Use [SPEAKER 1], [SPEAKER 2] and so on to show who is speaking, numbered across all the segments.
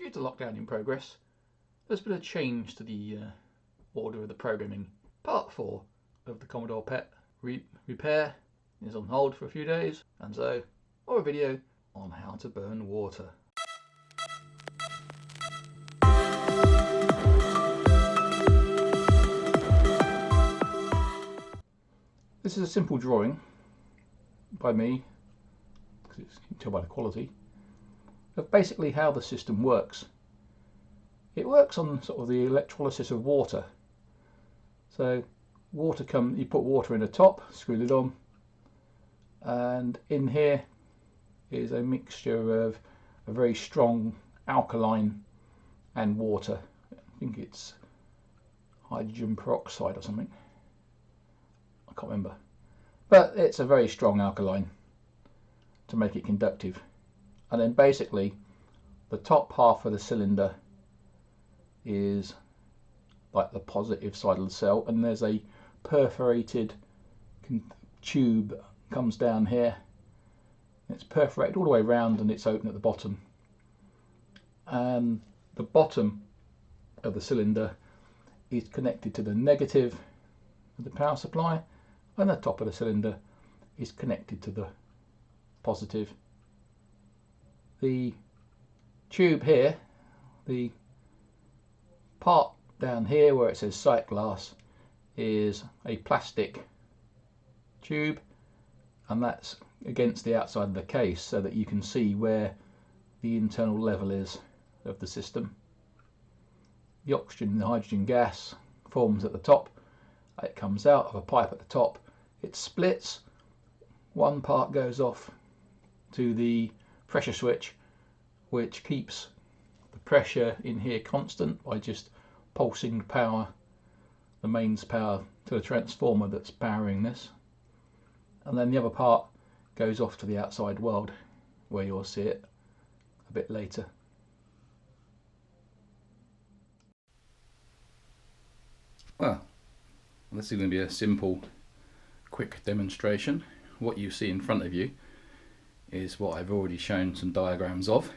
[SPEAKER 1] Due to lockdown in progress, there's been a change to the order of the programming. Part 4 of the Commodore PET repair is on hold for a few days, and so more a video on how to burn water. This is a simple drawing by me, because you can tell by the quality, of basically how the system works. It works on sort of the electrolysis of water. So water you put water in the top, screw the lid on, and in here is a mixture of a very strong alkaline and water. I think it's hydrogen peroxide or something. I can't remember. But it's a very strong alkaline to make it conductive. And then basically the top half of the cylinder is like the positive side of the cell, and there's a perforated tube that comes down here. It's perforated all the way around and it's open at the bottom. And the bottom of the cylinder is connected to the negative of the power supply, and the top of the cylinder is connected to the positive. The tube here, the part down here where it says sight glass, is a plastic tube, and that's against the outside of the case so that you can see where the internal level is of the system. The oxygen and the hydrogen gas forms at the top. It comes out of a pipe at the top. It splits. One part goes off to the pressure switch, which keeps the pressure in here constant by just pulsing the power, the mains power, to the transformer that's powering this. And then the other part goes off to the outside world, where you'll see it a bit later. Well, this is going to be a simple, quick demonstration. What you see in front of you is what I've already shown some diagrams of,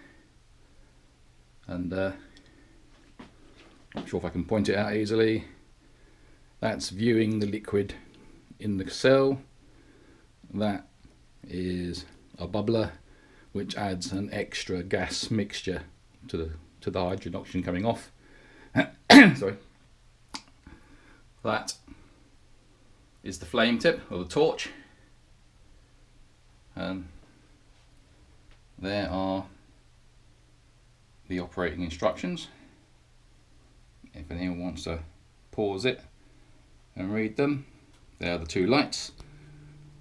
[SPEAKER 1] and not sure if I can point it out easily. That's viewing the liquid in the cell. That is a bubbler, which adds an extra gas mixture to the hydrogen oxygen coming off. Sorry. That is the flame tip or the torch, and there are the operating instructions if anyone wants to pause it and read them. There are the two lights,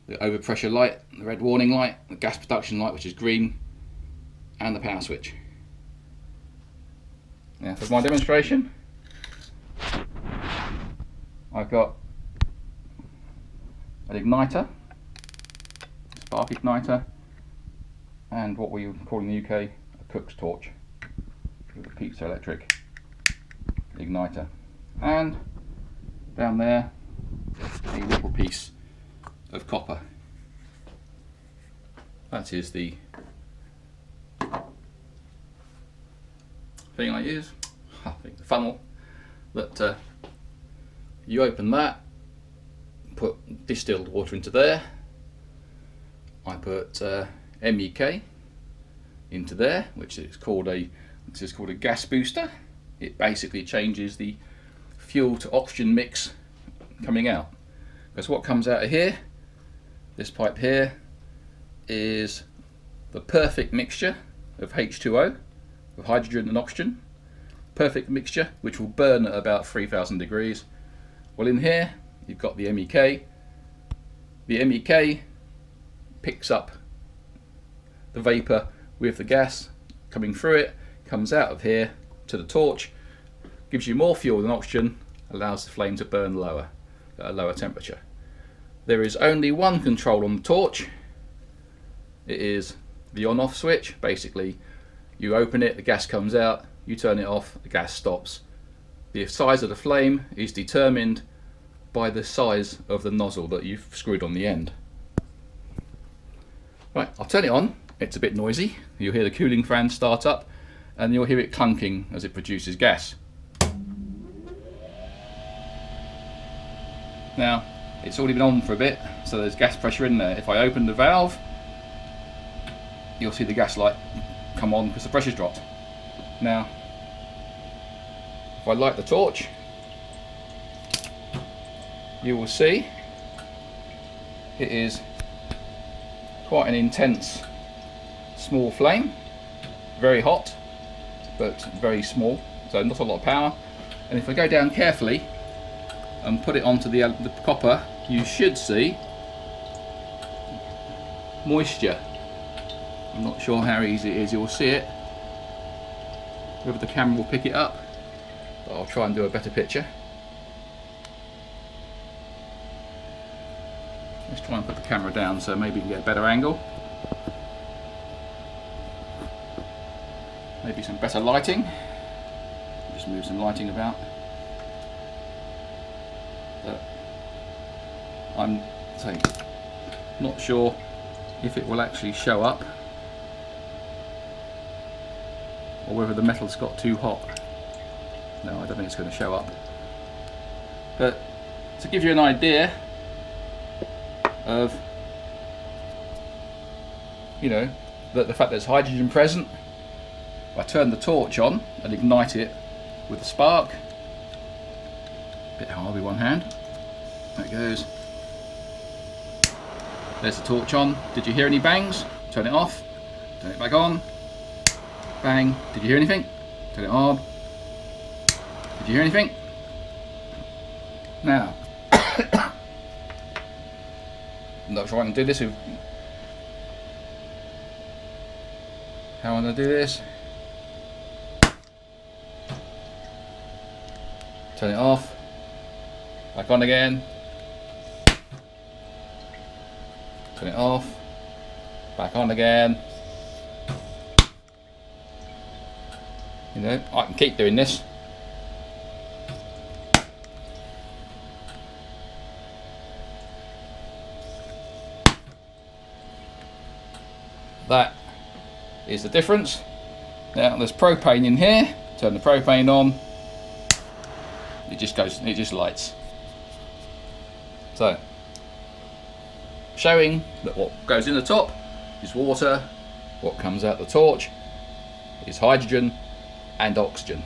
[SPEAKER 1] the overpressure light, the red warning light, the gas production light, which is green, and the power switch. Now for my demonstration, I've got an igniter, spark igniter, and what we call in the UK a cook's torch with a piezoelectric igniter, and down there a little piece of copper. That is the thing I use, I think the funnel that you open that, put distilled water into there. I put MEK into there, which is called a gas booster. It basically changes the fuel to oxygen mix coming out. Because what comes out of here, this pipe here, is the perfect mixture of H2O, of hydrogen and oxygen. Perfect mixture, which will burn at about 3000 degrees. Well, in here you've got the MEK. The MEK picks up the vapour with the gas coming through it, comes out of here to the torch, gives you more fuel than oxygen, allows the flame to burn lower, at a lower temperature. There is only one control on the torch. It is the on-off switch. Basically, you open it, the gas comes out, you turn it off, the gas stops. The size of the flame is determined by the size of the nozzle that you've screwed on the end. Right, I'll turn it on. It's a bit noisy. You'll hear the cooling fan start up, and you'll hear it clunking as it produces gas. Now, it's already been on for a bit, so there's gas pressure in there. If I open the valve, you'll see the gas light come on because the pressure's dropped. Now, if I light the torch, you will see it is quite an intense small flame, very hot but very small, so not a lot of power. And if I go down carefully and put it onto the copper, you should see moisture. I'm not sure how easy it is, you'll see it, whether the camera will pick it up, but I'll try and do a better picture. Let's try and put the camera down so maybe we can get a better angle. Maybe some better lighting. Just move some lighting about. But I'm not sure if it will actually show up or whether the metal's got too hot. No, I don't think it's going to show up. But to give you an idea of, you know, that the fact there's hydrogen present, if I turn the torch on and ignite it with a spark, a bit hard with one hand, there it goes. There's the torch on. Did you hear any bangs? Turn it off, turn it back on, bang. Did you hear anything? Turn it on. Did you hear anything? Now, I'm not sure I can do this with, how am I going to do this? Turn it off, back on again, turn it off, back on again. You know, I can keep doing this. That is the difference. Now there's propane in here. Turn the propane on. It just goes, it just lights. So, showing that what goes in the top is water, what comes out the torch is hydrogen and oxygen.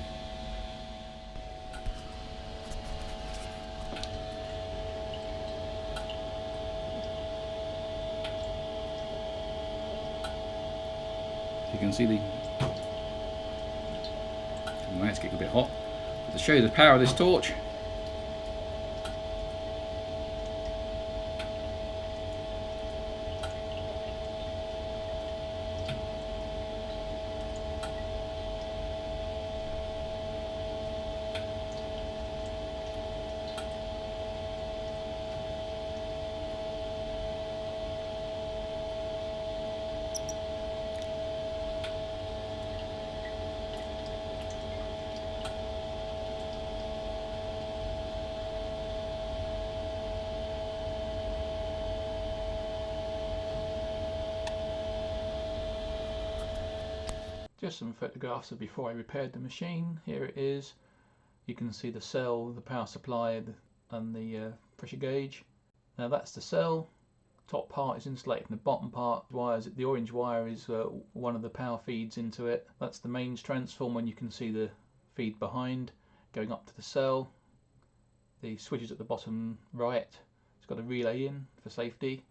[SPEAKER 1] You can see it's getting a bit hot. But to show you the power of this torch, just some photographs of before I repaired the machine. Here it is. You can see the cell, the power supply and the pressure gauge. Now that's the cell. Top part is insulated and the bottom part, the orange wire is one of the power feeds into it. That's the mains transformer, and you can see the feed behind going up to the cell. The switch is at the bottom right. It's got a relay in for safety.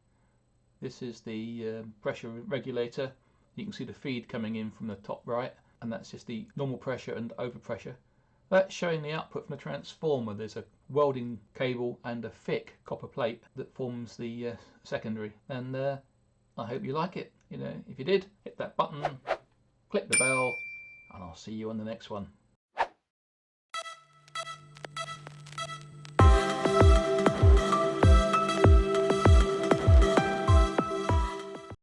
[SPEAKER 1] This is the pressure regulator. You can see the feed coming in from the top right, and that's just the normal pressure and overpressure. That's showing the output from the transformer. There's a welding cable and a thick copper plate that forms the secondary. And I hope you like it. You know, if you did, hit that button, click the bell, and I'll see you on the next one.